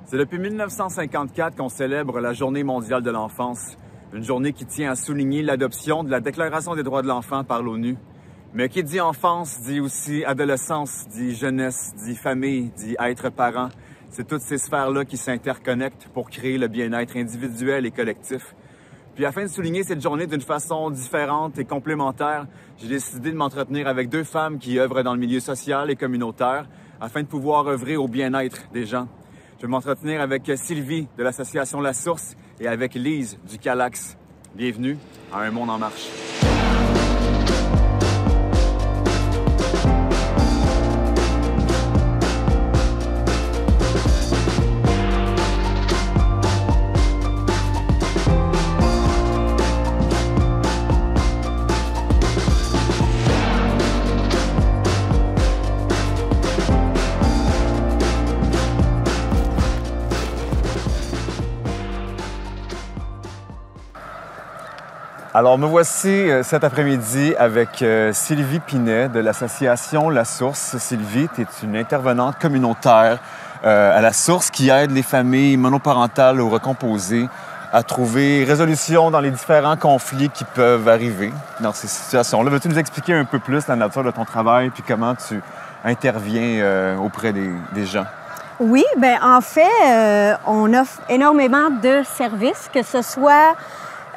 C'est depuis 1954 qu'on célèbre la Journée mondiale de l'enfance, une journée qui tient à souligner l'adoption de la Déclaration des droits de l'enfant par l'ONU. Mais qui dit enfance dit aussi adolescence, dit jeunesse, dit famille, dit être parent. C'est toutes ces sphères-là qui s'interconnectent pour créer le bien-être individuel et collectif. Puis afin de souligner cette journée d'une façon différente et complémentaire, j'ai décidé de m'entretenir avec deux femmes qui œuvrent dans le milieu social et communautaire afin de pouvoir œuvrer au bien-être des gens. Je vais m'entretenir avec Sylvie de l'association La Source et avec Lise du Calax. Bienvenue à Un monde en marche. Alors, me voici cet après-midi avec Sylvie Pinet de l'association La Source. Sylvie, tu es une intervenante communautaire à La Source qui aide les familles monoparentales ou recomposées à trouver résolution dans les différents conflits qui peuvent arriver dans ces situations-là. Veux-tu nous expliquer un peu plus la nature de ton travail puis comment tu interviens auprès des gens? Oui, bien en fait, on offre énormément de services, que ce soit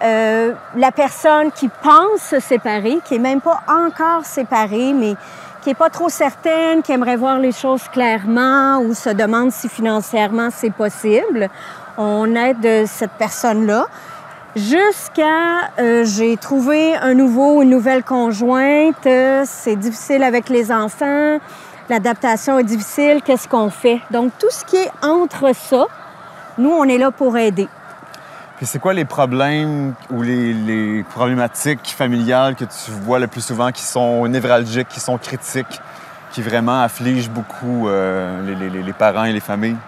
la personne qui pense se séparer, qui n'est même pas encore séparée, mais qui n'est pas trop certaine, qui aimerait voir les choses clairement ou se demande si financièrement c'est possible. On aide cette personne-là. Jusqu'à j'ai trouvé un nouveau, une nouvelle conjointe, c'est difficile avec les enfants, l'adaptation est difficile, qu'est-ce qu'on fait? Donc tout ce qui est entre ça, nous, on est là pour aider. Puis c'est quoi les problèmes ou les problématiques familiales que tu vois le plus souvent qui sont névralgiques, qui sont critiques, qui vraiment affligent beaucoup les parents et les familles?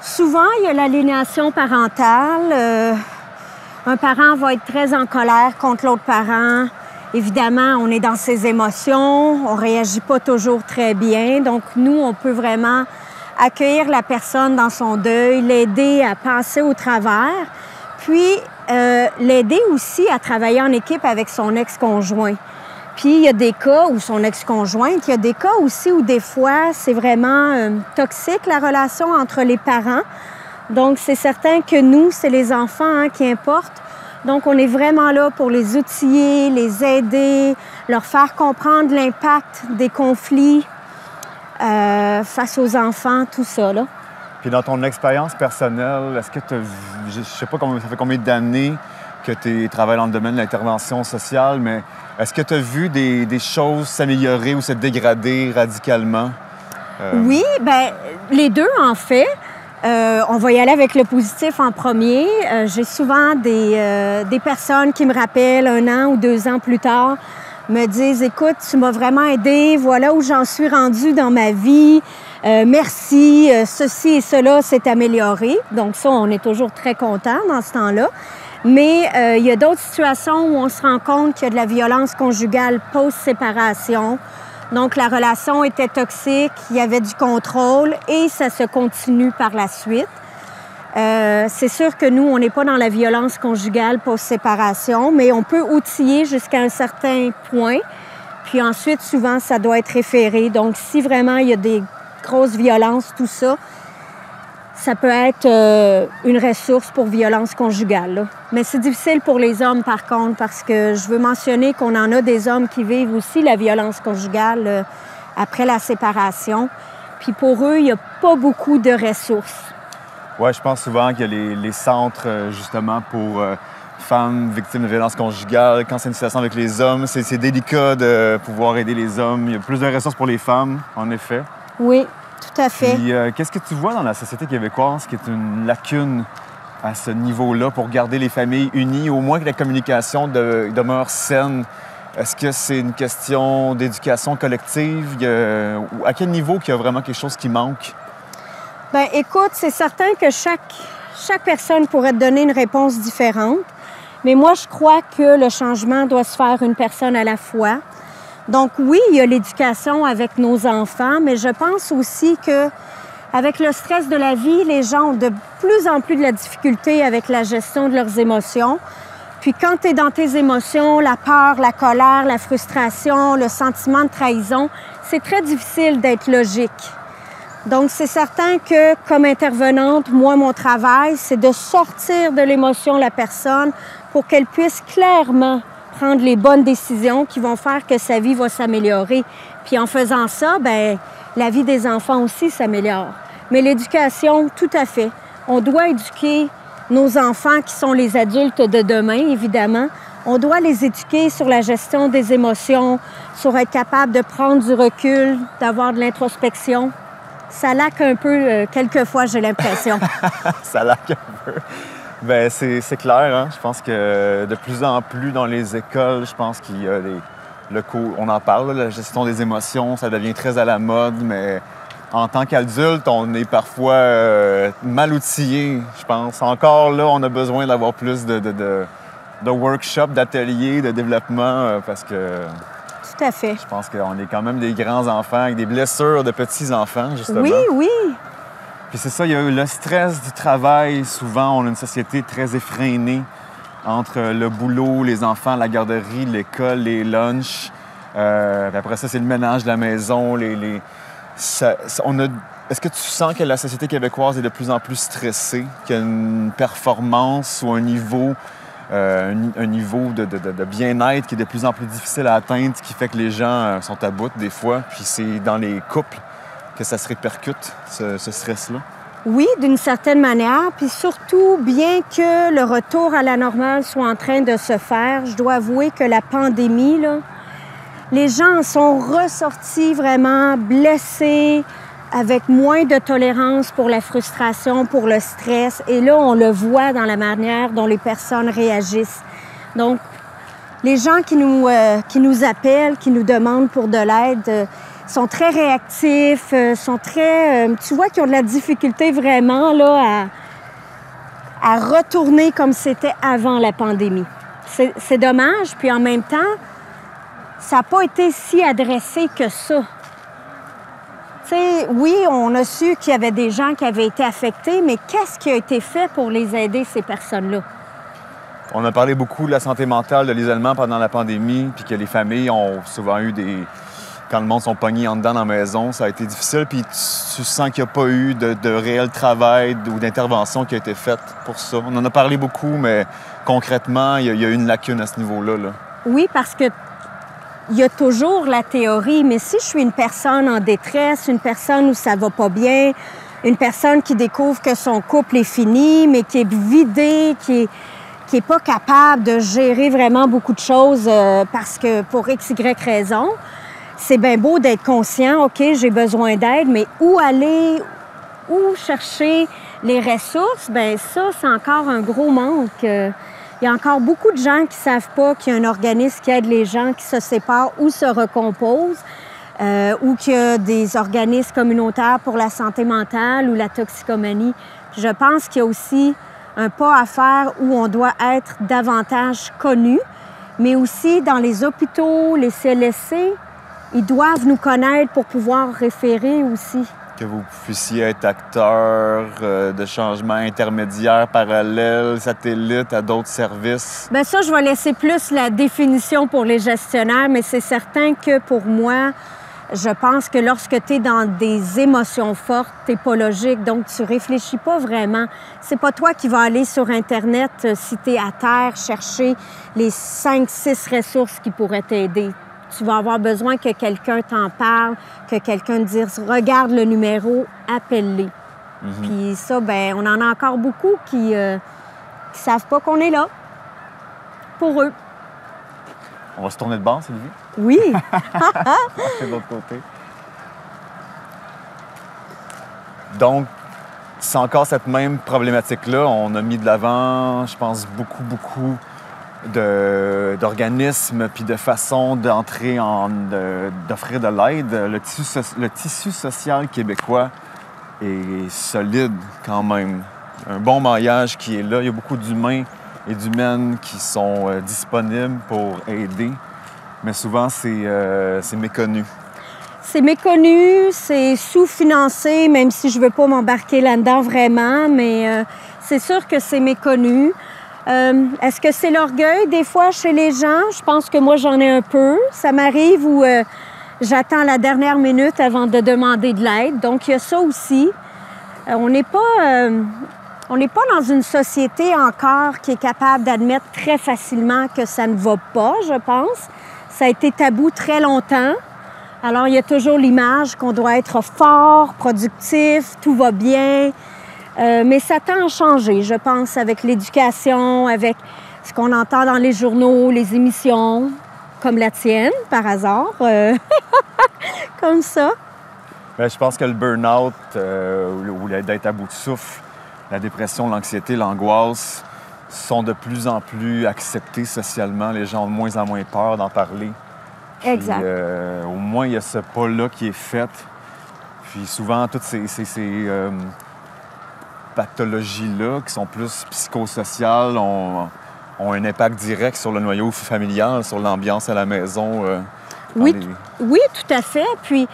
Souvent, il y a l'aliénation parentale. Un parent va être très en colère contre l'autre parent. Évidemment, on est dans ses émotions, on réagit pas toujours très bien. Donc, nous, on peut vraiment accueillir la personne dans son deuil, l'aider à passer au travers. Puis, l'aider aussi à travailler en équipe avec son ex-conjoint. Puis, il y a des cas où son ex-conjointe, il y a des cas aussi où des fois, c'est vraiment toxique, la relation entre les parents. Donc, c'est certain que nous, c'est les enfants qui importent. Donc, on est vraiment là pour les outiller, les aider, leur faire comprendre l'impact des conflits face aux enfants, tout ça, là. Puis dans ton expérience personnelle, est-ce que tu as vu, je sais pas ça fait combien d'années que tu travailles dans le domaine de l'intervention sociale, mais est-ce que tu as vu des choses s'améliorer ou se dégrader radicalement? Oui, bien, les deux, en fait. On va y aller avec le positif en premier. J'ai souvent des personnes qui me rappellent 1 an ou 2 ans plus tard, me disent « Écoute, tu m'as vraiment aidé, voilà où j'en suis rendue dans ma vie. Merci, ceci et cela s'est amélioré. » Donc ça, on est toujours très contents dans ce temps-là. Mais il y a d'autres situations où on se rend compte qu'il y a de la violence conjugale post-séparation. Donc la relation était toxique, il y avait du contrôle et ça se continue par la suite. C'est sûr que nous, on n'est pas dans la violence conjugale post-séparation, mais on peut outiller jusqu'à un certain point. Puis ensuite, souvent, ça doit être référé. Donc si vraiment il y a des grosses violences, tout ça, ça peut être une ressource pour violence conjugale, là. Mais c'est difficile pour les hommes, par contre, parce que je veux mentionner qu'on en a des hommes qui vivent aussi la violence conjugale après la séparation. Puis pour eux, il n'y a pas beaucoup de ressources. Oui, je pense souvent qu'il y a les centres, justement, pour femmes victimes de violence conjugale. Quand c'est une situation avec les hommes, c'est délicat de pouvoir aider les hommes. Il y a plus de ressources pour les femmes, en effet. Oui, tout à fait. Puis, qu'est-ce que tu vois dans la société québécoise qui est une lacune à ce niveau-là pour garder les familles unies, au moins que la communication demeure saine? Est-ce que c'est une question d'éducation collective? Ou à quel niveau qu'il y a vraiment quelque chose qui manque? Bien, écoute, c'est certain que chaque personne pourrait te donner une réponse différente. Mais moi, je crois que le changement doit se faire une personne à la fois. Donc oui, il y a l'éducation avec nos enfants, mais je pense aussi que Avec le stress de la vie, les gens ont de plus en plus de la difficulté avec la gestion de leurs émotions. Puis quand tu es dans tes émotions, la peur, la colère, la frustration, le sentiment de trahison, c'est très difficile d'être logique. Donc, c'est certain que, comme intervenante, moi, mon travail, c'est de sortir de l'émotion la personne pour qu'elle puisse clairement prendre les bonnes décisions qui vont faire que sa vie va s'améliorer. Puis en faisant ça, bien, la vie des enfants aussi s'améliore. Mais l'éducation, tout à fait. On doit éduquer nos enfants qui sont les adultes de demain, évidemment. On doit les éduquer sur la gestion des émotions, sur être capable de prendre du recul, d'avoir de l'introspection. Ça laque un peu, quelquefois, j'ai l'impression. Ça laque un peu. Bien, c'est clair, hein? Je pense que de plus en plus dans les écoles, je pense qu'il y a le cours, on en parle, là, la gestion des émotions, ça devient très à la mode, mais en tant qu'adulte, on est parfois mal outillé, je pense. Encore là, on a besoin d'avoir plus de workshops, d'ateliers, de développement, parce que... Tout à fait. Je pense qu'on est quand même des grands enfants avec des blessures de petits-enfants, justement. Oui, oui. Puis c'est ça, il y a eu le stress du travail. Souvent, on a une société très effrénée entre le boulot, les enfants, la garderie, l'école, les lunchs. Puis après ça, c'est le ménage de la maison. Est-ce que tu sens que la société québécoise est de plus en plus stressée, qu'il y a une performance ou un niveau de bien-être qui est de plus en plus difficile à atteindre, qui fait que les gens sont à bout des fois, puis c'est dans les couples que ça se répercute, ce stress-là? Oui, d'une certaine manière, puis surtout, bien que le retour à la normale soit en train de se faire, je dois avouer que la pandémie, là, les gens sont ressortis vraiment blessés, avec moins de tolérance pour la frustration, pour le stress. Et là, on le voit dans la manière dont les personnes réagissent. Donc, les gens qui nous appellent, qui nous demandent pour de l'aide, sont très réactifs, sont très... tu vois qu'ils ont de la difficulté vraiment là, à retourner comme c'était avant la pandémie. C'est dommage, puis en même temps, ça n'a pas été si adressé que ça. T'sais, oui, on a su qu'il y avait des gens qui avaient été affectés, mais qu'est-ce qui a été fait pour les aider, ces personnes-là? On a parlé beaucoup de la santé mentale, de l'isolement pendant la pandémie, puis que les familles ont souvent eu des... Quand le monde sont pognés en dedans dans la maison, ça a été difficile, puis tu sens qu'il n'y a pas eu de réel travail ou d'intervention qui a été faite pour ça. On en a parlé beaucoup, mais concrètement, il y a eu une lacune à ce niveau-là. Là. Oui, parce que il y a toujours la théorie, mais si je suis une personne en détresse, une personne où ça va pas bien, une personne qui découvre que son couple est fini, mais qui est vidé, qui est pas capable de gérer vraiment beaucoup de choses parce que pour X, Y raison, c'est bien beau d'être conscient, OK, j'ai besoin d'aide, mais où aller, où chercher les ressources, bien ça, c'est encore un gros manque. Il y a encore beaucoup de gens qui ne savent pas qu'il y a un organisme qui aide les gens qui se séparent ou se recomposent, ou qu'il y a des organismes communautaires pour la santé mentale ou la toxicomanie. Je pense qu'il y a aussi un pas à faire où on doit être davantage connu, mais aussi dans les hôpitaux, les CLSC, ils doivent nous connaître pour pouvoir référer aussi. Que vous puissiez être acteur de changements intermédiaires, parallèles, satellites à d'autres services? Bien ça, je vais laisser plus la définition pour les gestionnaires, mais c'est certain que pour moi, je pense que lorsque tu es dans des émotions fortes, tu n'es pas logique, donc tu réfléchis pas vraiment. C'est pas toi qui vas aller sur Internet, si tu es à terre, chercher les 5-6 ressources qui pourraient t'aider. Tu vas avoir besoin que quelqu'un t'en parle, que quelqu'un te dise « Regarde le numéro, appelle-les ». Puis ça, bien, on en a encore beaucoup qui savent pas qu'on est là pour eux. On va se tourner de bord, Sylvie? Oui! C'est de l'autre côté. Donc, c'est encore cette même problématique-là. On a mis de l'avant, je pense, beaucoup d'organismes puis de façons d'entrer d'offrir de l'aide. Le tissu social québécois est solide quand même. Un bon maillage qui est là. Il y a beaucoup d'humains et d'humaines qui sont disponibles pour aider, mais souvent c'est méconnu. C'est méconnu, c'est sous-financé, même si je ne veux pas m'embarquer là-dedans vraiment, mais c'est sûr que c'est méconnu. Est-ce que c'est l'orgueil des fois chez les gens? Je pense que moi, j'en ai un peu. Ça m'arrive où j'attends la dernière minute avant de demander de l'aide. Donc, il y a ça aussi. On n'est pas dans une société encore qui est capable d'admettre très facilement que ça ne va pas, je pense. Ça a été tabou très longtemps. Alors, il y a toujours l'image qu'on doit être fort, productif, tout va bien. Mais ça tend à changer, je pense, avec l'éducation, avec ce qu'on entend dans les journaux, les émissions, comme la tienne, par hasard, comme ça. Bien, je pense que le burn-out ou d'être à bout de souffle, la dépression, l'anxiété, l'angoisse sont de plus en plus acceptés socialement. Les gens ont de moins en moins peur d'en parler. Puis, Exact. Au moins, il y a ce pas-là qui est fait. Puis souvent, toutes ces pathologies-là, qui sont plus psychosociales, ont un impact direct sur le noyau familial, sur l'ambiance à la maison. Oui, oui, tout à fait. Puis,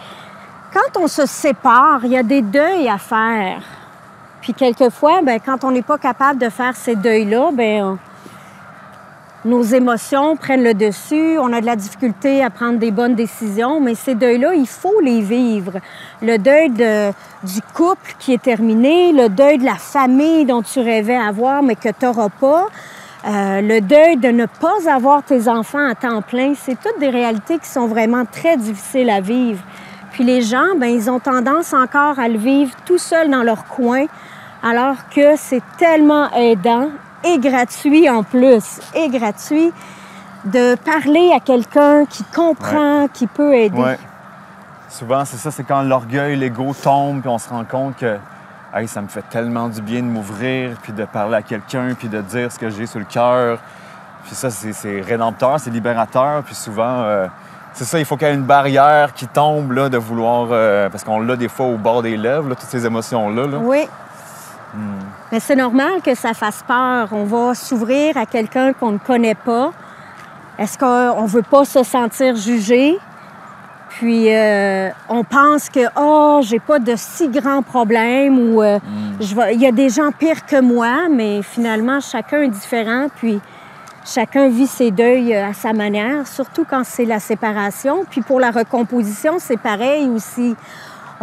quand on se sépare, il y a des deuils à faire. Puis, quelquefois, bien, quand on n'est pas capable de faire ces deuils-là, bien, nos émotions prennent le dessus, on a de la difficulté à prendre des bonnes décisions, mais ces deuils-là, il faut les vivre. Le deuil du couple qui est terminé, le deuil de la famille dont tu rêvais avoir, mais que tu n'auras pas, le deuil de ne pas avoir tes enfants à temps plein, c'est toutes des réalités qui sont vraiment très difficiles à vivre. Puis les gens, bien, ils ont tendance encore à le vivre tout seuls dans leur coin, alors que c'est tellement aidant et gratuit en plus, et gratuit, de parler à quelqu'un qui comprend, qui peut aider. Ouais. Souvent, c'est ça, c'est quand l'orgueil, l'ego tombe, puis on se rend compte que hey, ça me fait tellement du bien de m'ouvrir, puis de parler à quelqu'un, puis de dire ce que j'ai sur le cœur. Puis ça, c'est rédempteur, c'est libérateur, puis souvent, c'est ça, il faut qu'il y ait une barrière qui tombe, là, de vouloir... parce qu'on l'a des fois au bord des lèvres, là, toutes ces émotions-là. Là. Oui. Mais c'est normal que ça fasse peur. On va s'ouvrir à quelqu'un qu'on ne connaît pas. Est-ce qu'on ne veut pas se sentir jugé? Puis on pense que « oh, j'ai pas de si grands problèmes » ou il y a des gens pires que moi, mais finalement, chacun est différent, puis chacun vit ses deuils à sa manière, surtout quand c'est la séparation. Puis pour la recomposition, c'est pareil aussi.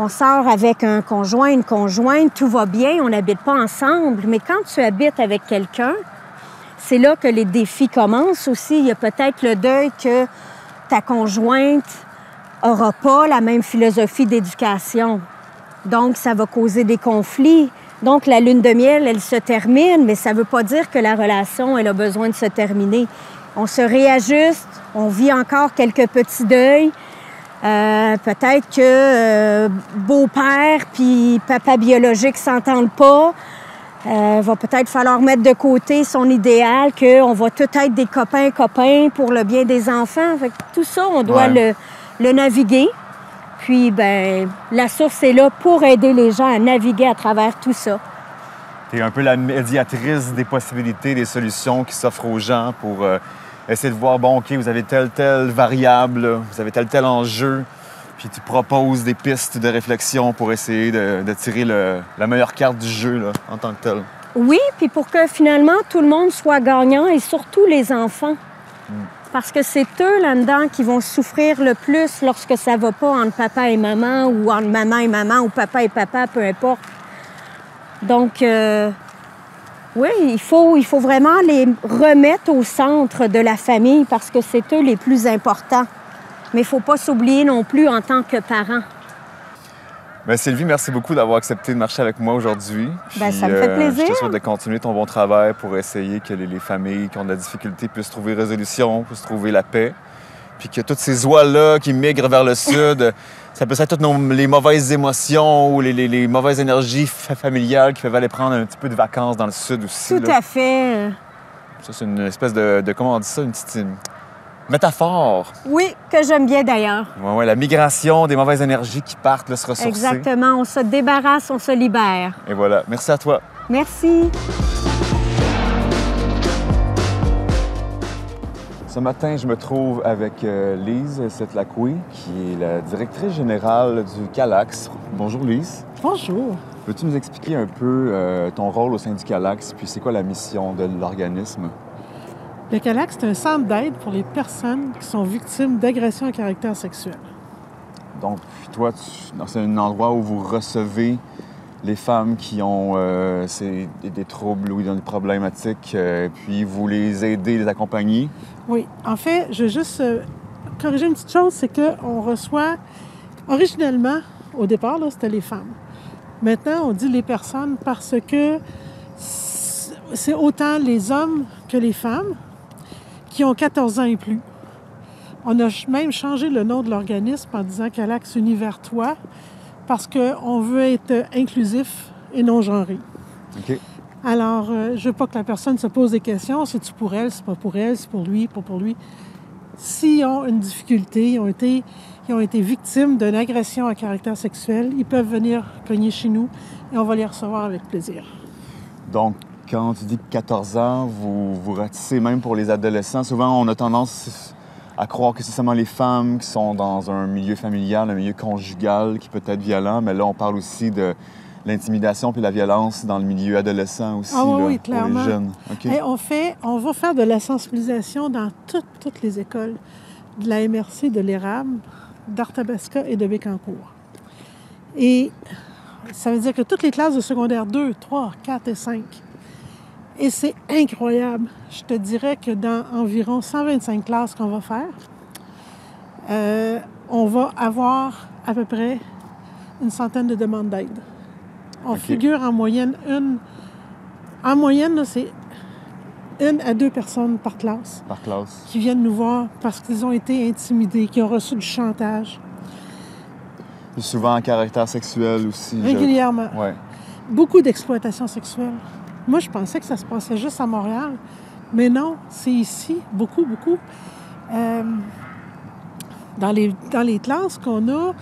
On sort avec un conjoint, une conjointe, tout va bien, on n'habite pas ensemble. Mais quand tu habites avec quelqu'un, c'est là que les défis commencent aussi. Il y a peut-être le deuil que ta conjointe n'aura pas la même philosophie d'éducation. Donc, ça va causer des conflits. Donc, la lune de miel, elle se termine, mais ça ne veut pas dire que la relation, elle a besoin de se terminer. On se réajuste, on vit encore quelques petits deuils. Peut-être que beau-père puis papa biologique s'entendent pas. Va peut-être falloir mettre de côté son idéal qu'on va tout être des copains pour le bien des enfants. Fait que tout ça, on doit le naviguer. Puis, ben, la source est là pour aider les gens à naviguer à travers tout ça. Tu es un peu la médiatrice des possibilités, des solutions qui s'offrent aux gens pour... essayer de voir, bon, OK, vous avez telle variable, là, vous avez tel enjeu, puis tu proposes des pistes de réflexion pour essayer de tirer la meilleure carte du jeu là, en tant que tel. Oui, puis pour que finalement tout le monde soit gagnant et surtout les enfants. Parce que c'est eux là-dedans qui vont souffrir le plus lorsque ça va pas entre papa et maman ou entre maman et maman ou papa et papa, peu importe. Donc... oui, il faut vraiment les remettre au centre de la famille parce que c'est eux les plus importants. Mais il ne faut pas s'oublier non plus en tant que parents. Bien, Sylvie, merci beaucoup d'avoir accepté de marcher avec moi aujourd'hui. Bien, ça me fait plaisir. Je te souhaite de continuer ton bon travail pour essayer que les familles qui ont de la difficulté puissent trouver résolution, puissent trouver la paix. Puis que toutes ces oies-là qui migrent vers le sud, ça peut être toutes les mauvaises émotions ou les mauvaises énergies familiales qui peuvent aller prendre un petit peu de vacances dans le sud aussi. Tout à fait. Ça, c'est une espèce de comment on dit ça, une petite métaphore. Oui, que j'aime bien d'ailleurs. Oui, la migration des mauvaises énergies qui partent, là, se ressourcer. Exactement, on se débarrasse, on se libère. Et voilà, merci à toi. Merci. Ce matin, je me trouve avec Lise Setlaqui, qui est la directrice générale du CALAX. Bonjour Lise. Bonjour. Peux-tu nous expliquer un peu ton rôle au sein du CALAX, puis c'est quoi la mission de l'organisme? Le CALAX, c'est un centre d'aide pour les personnes qui sont victimes d'agressions à caractère sexuel. Donc, toi, c'est un endroit où vous recevez les femmes qui ont des troubles ou des problématiques, puis vous les aidez, les accompagnez? Oui. En fait, je veux juste corriger une petite chose, c'est qu'on reçoit, originellement, au départ, là, c'était les femmes. Maintenant, on dit les personnes parce que c'est autant les hommes que les femmes qui ont 14 ans et plus. On a même changé le nom de l'organisme en disant CALAX Univers Toi, parce qu'on veut être inclusif et non genré. OK. Alors, je ne veux pas que la personne se pose des questions. C'est-tu pour elle, c'est pas pour elle, c'est pour lui, pas pour lui. S'ils ont une difficulté, ils ont été victimes d'une agression à caractère sexuel, ils peuvent venir cogner chez nous et on va les recevoir avec plaisir. Donc, quand tu dis 14 ans, vous ratissez même pour les adolescents. Souvent, on a tendance à croire que c'est seulement les femmes qui sont dans un milieu familial, un milieu conjugal qui peut être violent, mais là, on parle aussi de l'intimidation puis la violence dans le milieu adolescent aussi, oui, là, clairement. pour les jeunes. Okay. Et on va faire de la sensibilisation dans toutes les écoles, de la MRC, de l'Érable, d'Arthabasca et de Bécancour. Et ça veut dire que toutes les classes de secondaire 2, 3, 4 et 5. Et c'est incroyable. Je te dirais que dans environ 125 classes qu'on va faire, on va avoir à peu près une centaine de demandes d'aide. On figure en moyenne là, c'est 1 à 2 personnes par classe. Par classe. Qui viennent nous voir parce qu'ils ont été intimidés, qui ont reçu du chantage. Puis souvent en caractère sexuel aussi. Régulièrement. Ouais. Beaucoup d'exploitation sexuelle. Moi, je pensais que ça se passait juste à Montréal. Mais non, c'est ici, beaucoup. Dans les classes qu'on a,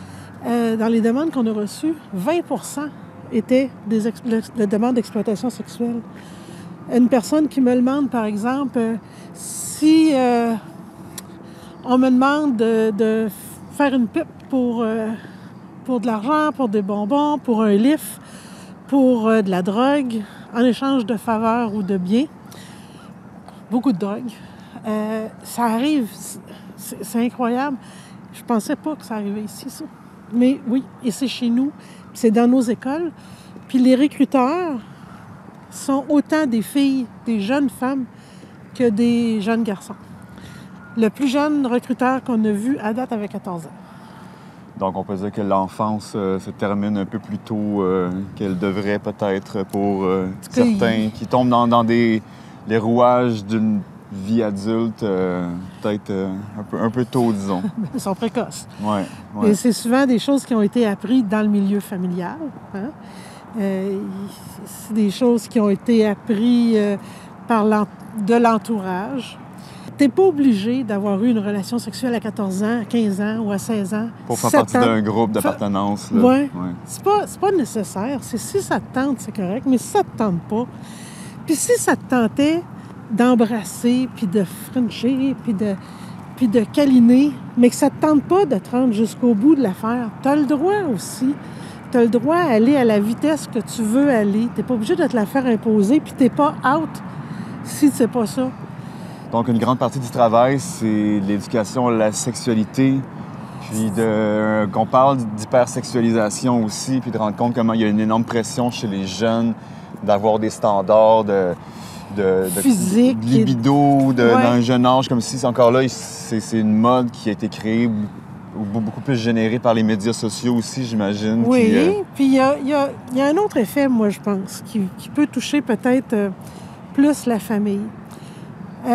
dans les demandes qu'on a reçues, 20% étaient des demandes d'exploitation sexuelle. Une personne qui me demande, par exemple, si on me demande de faire une pipe pour de l'argent, pour des bonbons, pour un lift, pour de la drogue, en échange de faveurs ou de biens. Beaucoup de drogue. Ça arrive, c'est incroyable. Je pensais pas que ça arrivait ici, ça. Mais oui, et c'est chez nous, c'est dans nos écoles. Puis les recruteurs sont autant des filles, des jeunes femmes, que des jeunes garçons. Le plus jeune recruteur qu'on a vu à date avait 14 ans. Donc, on peut dire que l'enfance se termine un peu plus tôt qu'elle devrait peut-être pour certains qui tombent dans les rouages d'une vie adulte, peut-être un peu tôt, disons. Ils sont précoces. Ouais. Et c'est souvent des choses qui ont été apprises dans le milieu familial. Hein? C'est des choses qui ont été apprises de l'entourage. T'es pas obligé d'avoir eu une relation sexuelle à 14 ans, à 15 ans ou à 16 ans. Pour faire partie d'un groupe d'appartenance. Oui. Ouais. C'est pas nécessaire. Si ça te tente, c'est correct, mais si ça te tente pas, puis si ça te tentait d'embrasser, puis de frencher, puis de câliner, mais que ça te tente pas de te rendre jusqu'au bout de l'affaire, t'as le droit aussi. T'as le droit à aller à la vitesse que tu veux aller. T'es pas obligé de te la faire imposer, puis t'es pas out si c'est pas ça. Donc, une grande partie du travail, c'est l'éducation à la sexualité, puis qu'on parle d'hypersexualisation aussi, puis de rendre compte comment il y a une énorme pression chez les jeunes d'avoir des standards de physique, de libido, dans un jeune âge, comme si encore là, c'est une mode qui a été créée beaucoup plus générée par les médias sociaux aussi, j'imagine. Oui, puis il y a un autre effet, moi, je pense, qui peut toucher peut-être plus la famille. Tu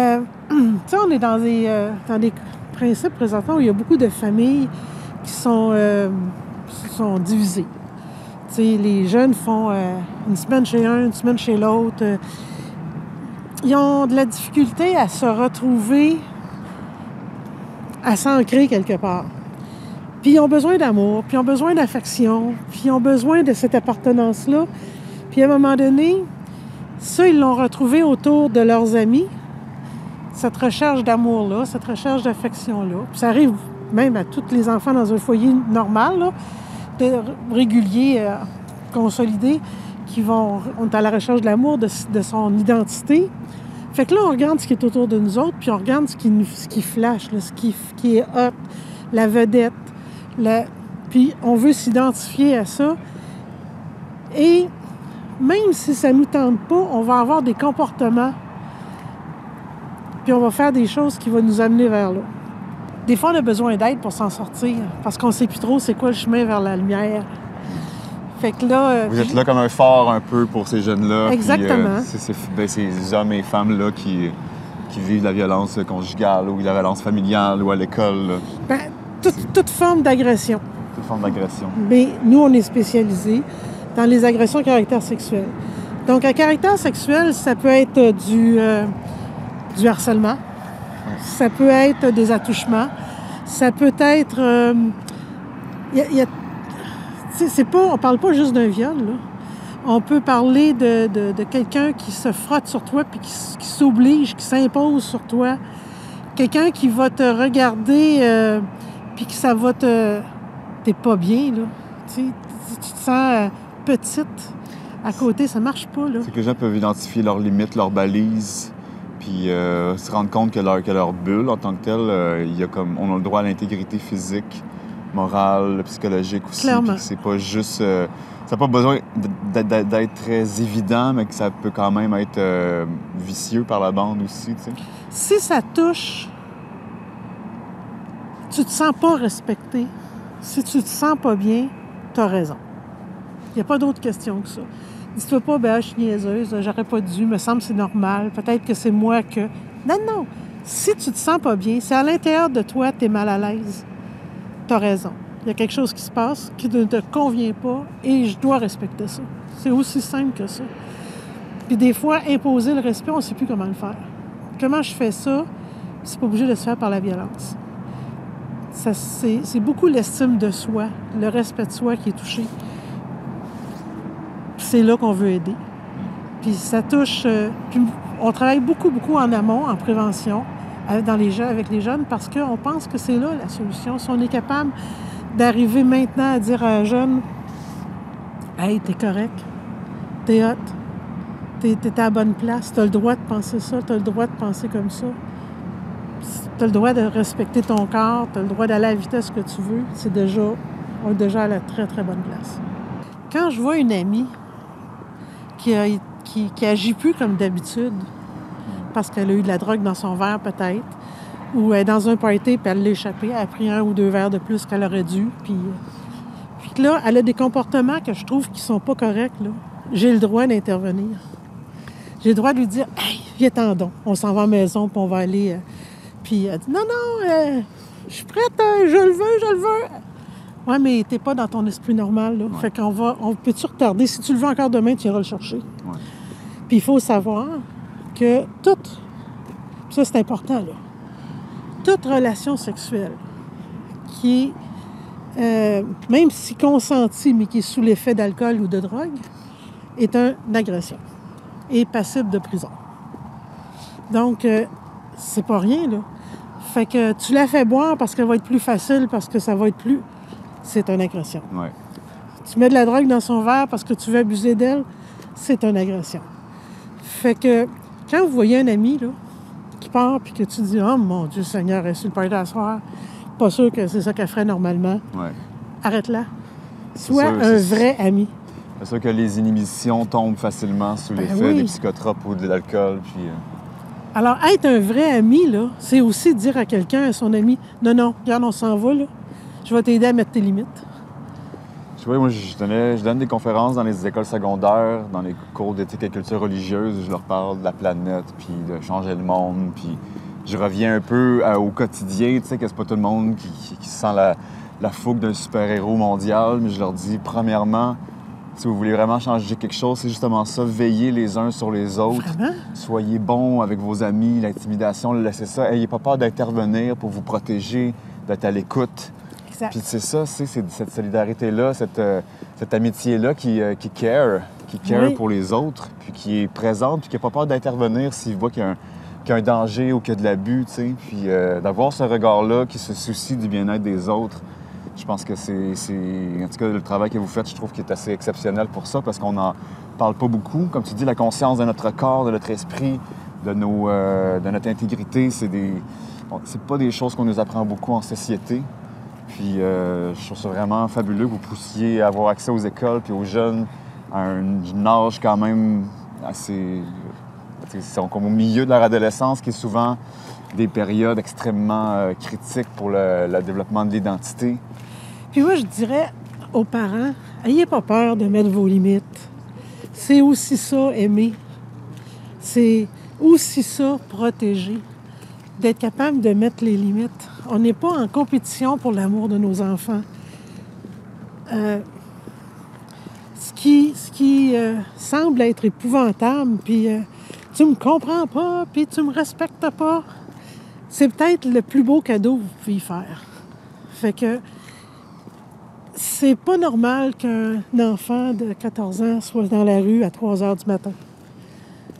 sais, on est dans des principes présentement où il y a beaucoup de familles qui sont divisées. Tu sais, les jeunes font une semaine chez un, une semaine chez l'autre. Ils ont de la difficulté à se retrouver, à s'ancrer quelque part. Puis ils ont besoin d'amour, puis ils ont besoin d'affection, puis ils ont besoin de cette appartenance-là. Puis à un moment donné, ça, ils l'ont retrouvé autour de leurs amis. cette recherche d'amour-là, cette recherche d'affection-là. Puis ça arrive même à tous les enfants dans un foyer normal, là, régulier, consolidé, on est à la recherche de l'amour, de son identité. Fait que là, on regarde ce qui est autour de nous autres, puis on regarde ce qui flash, là, ce qui est hot, la vedette. Puis on veut s'identifier à ça. Et même si ça ne nous tente pas, on va avoir des comportements, puis on va faire des choses qui vont nous amener vers là. Des fois, on a besoin d'aide pour s'en sortir, parce qu'on ne sait plus trop c'est quoi le chemin vers la lumière. Fait que là... Vous êtes là comme un phare un peu pour ces jeunes-là. Exactement. Puis, ces hommes et femmes-là qui vivent la violence conjugale ou la violence familiale ou à l'école. Ben, toute forme d'agression. Toute forme d'agression. Mais nous, on est spécialisés dans les agressions à caractère sexuel. Donc, à caractère sexuel, ça peut être du harcèlement, ça peut être des attouchements, ça peut être... on parle pas juste d'un viol, là. On peut parler de quelqu'un qui se frotte sur toi puis qui s'oblige, qui s'impose sur toi. Quelqu'un qui va te regarder puis que ça va t'es pas bien, là. Tu te sens petite à côté, ça marche pas, là. C'est que les gens peuvent identifier leurs limites, leurs balises, puis se rendre compte que leur bulle, en tant que telle, on a le droit à l'intégrité physique, morale, psychologique aussi. Clairement. C'est pas juste... ça n'a pas besoin d'être très évident, mais que ça peut quand même être vicieux par la bande aussi, tu sais. Si ça touche, tu te sens pas respecté, si tu te sens pas bien, t'as raison. Il n'y a pas d'autre question que ça. Dis-toi pas, je suis niaiseuse, j'aurais pas dû, me semble que c'est normal, peut-être que c'est moi que... Non. Si tu te sens pas bien, si à l'intérieur de toi, tu es mal à l'aise, tu as raison. Il y a quelque chose qui se passe qui ne te convient pas et je dois respecter ça. C'est aussi simple que ça. Puis des fois, imposer le respect, on ne sait plus comment le faire. Comment je fais ça? C'est pas obligé de se faire par la violence. C'est beaucoup l'estime de soi, le respect de soi qui est touché. C'est là qu'on veut aider. Puis ça touche... puis on travaille beaucoup en amont, en prévention, avec les jeunes, parce qu'on pense que c'est là la solution. Si on est capable d'arriver maintenant à dire à un jeune « Hey, t'es correct, t'es hot, t'es à la bonne place, t'as le droit de penser ça, t'as le droit de penser comme ça, t'as le droit de respecter ton corps, t'as le droit d'aller à la vitesse que tu veux. » On est déjà à la très, très bonne place. Quand je vois une amie qui agit plus comme d'habitude, parce qu'elle a eu de la drogue dans son verre peut-être, ou elle est dans un party puis elle l'a échappé, elle a pris 1 ou 2 verres de plus qu'elle aurait dû, puis là, elle a des comportements que je trouve qui sont pas corrects, là. J'ai le droit d'intervenir. J'ai le droit de lui dire « Hey, viens-t'en donc, on s'en va à la maison puis on va aller... Puis elle dit « Non, je suis prête, je le veux. » Ouais, mais t'es pas dans ton esprit normal, là. Ouais. Fait on peut-tu retarder? Si tu le veux encore demain, tu iras le chercher. Ouais. Puis il faut savoir que ça c'est important, là, toute relation sexuelle qui est, même si consentie, mais qui est sous l'effet d'alcool ou de drogue, est une agression et passible de prison. Donc, c'est pas rien, là. Fait que tu la fais boire parce qu'elle va être plus facile, parce que ça va être plus... C'est une agression. Ouais. Tu mets de la drogue dans son verre parce que tu veux abuser d'elle, c'est une agression. Fait que quand vous voyez un ami là, qui part puis que tu dis « Oh mon Dieu Seigneur, elle est sur le party à soir, pas sûr que c'est ça qu'elle ferait normalement. Ouais. » Arrête-la. Sois un vrai ami. C'est sûr que les inhibitions tombent facilement sous l'effet des psychotropes ou de l'alcool. Puis, Alors, être un vrai ami, là, c'est aussi dire à quelqu'un, à son ami, « Non, regarde, on s'en va, là. Je vais t'aider à mettre tes limites. » Tu vois, moi, je donne des conférences dans les écoles secondaires, dans les cours d'éthique et culture religieuse, où je leur parle de la planète, puis de changer le monde, puis je reviens un peu au quotidien, tu sais, que c'est pas tout le monde qui sent la fougue d'un super-héros mondial, mais je leur dis, premièrement, si vous voulez vraiment changer quelque chose, c'est justement ça, veillez les uns sur les autres. Vraiment? Soyez bons avec vos amis, l'intimidation, laissez ça. Ayez pas peur d'intervenir pour vous protéger, d'être à l'écoute. Puis c'est ça, c'est cette solidarité-là, cette amitié-là qui care oui. pour les autres, puis qui est présente, puis qui n'a pas peur d'intervenir s'il voit qu'il y a qu'il y a un danger ou qu'il y a de l'abus, tu sais. Puis d'avoir ce regard-là qui se soucie du bien-être des autres, je pense que c'est... En tout cas, le travail que vous faites, je trouve qu'il est assez exceptionnel pour ça, parce qu'on n'en parle pas beaucoup. Comme tu dis, la conscience de notre corps, de notre esprit, de notre intégrité, c'est pas des choses qu'on nous apprend beaucoup en société. Puis je trouve ça vraiment fabuleux que vous puissiez avoir accès aux écoles puis aux jeunes à un âge quand même assez... Ils sont comme au milieu de leur adolescence, qui est souvent des périodes extrêmement critiques pour le développement de l'identité. Puis moi, je dirais aux parents, ayez pas peur de mettre vos limites. C'est aussi ça, aimer. C'est aussi ça, protéger. D'être capable de mettre les limites. On n'est pas en compétition pour l'amour de nos enfants. Ce qui semble être épouvantable, puis tu me comprends pas, puis tu me respectes pas, c'est peut-être le plus beau cadeau que vous pouvez faire. Fait que c'est pas normal qu'un enfant de 14 ans soit dans la rue à 3 heures du matin.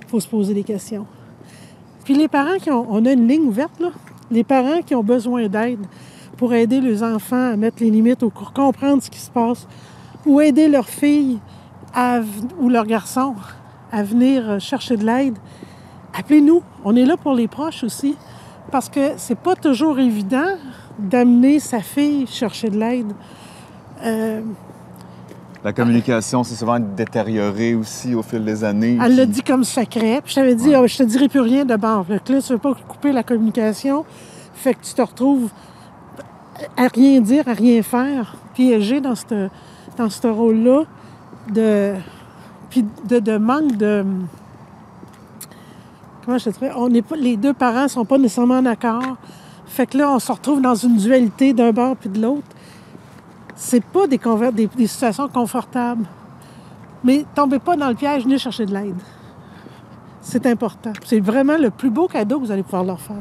Il faut se poser des questions. Puis les parents on a une ligne ouverte, là. Les parents qui ont besoin d'aide pour aider leurs enfants à mettre les limites ou pour comprendre ce qui se passe, ou aider leurs filles ou leurs garçons à venir chercher de l'aide, appelez-nous. On est là pour les proches aussi, parce que c'est pas toujours évident d'amener sa fille chercher de l'aide. La communication s'est souvent détériorée aussi au fil des années. Elle l'a dit comme secret. Puis je t'avais dit, je te dirai plus rien de bord. Là, tu ne veux pas couper la communication. Fait que tu te retrouves à rien dire, à rien faire, piégé dans ce rôle-là de manque de... Comment je te dirais? Les deux parents ne sont pas nécessairement d'accord. Fait que là, on se retrouve dans une dualité d'un bord puis de l'autre. C'est pas des situations confortables. Mais tombez pas dans le piège, venez chercher de l'aide. C'est important. C'est vraiment le plus beau cadeau que vous allez pouvoir leur faire.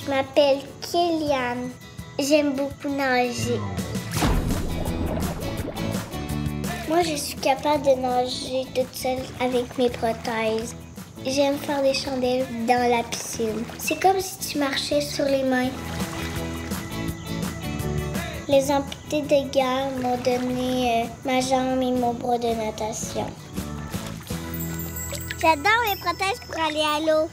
Je m'appelle Kéliane. J'aime beaucoup nager. Moi, je suis capable de nager toute seule avec mes prothèses. J'aime faire des chandelles dans la piscine. C'est comme si tu marchais sur les mains. Les amputés de guerre m'ont donné ma jambe et mon bras de natation. J'adore mes prothèses pour aller à l'eau.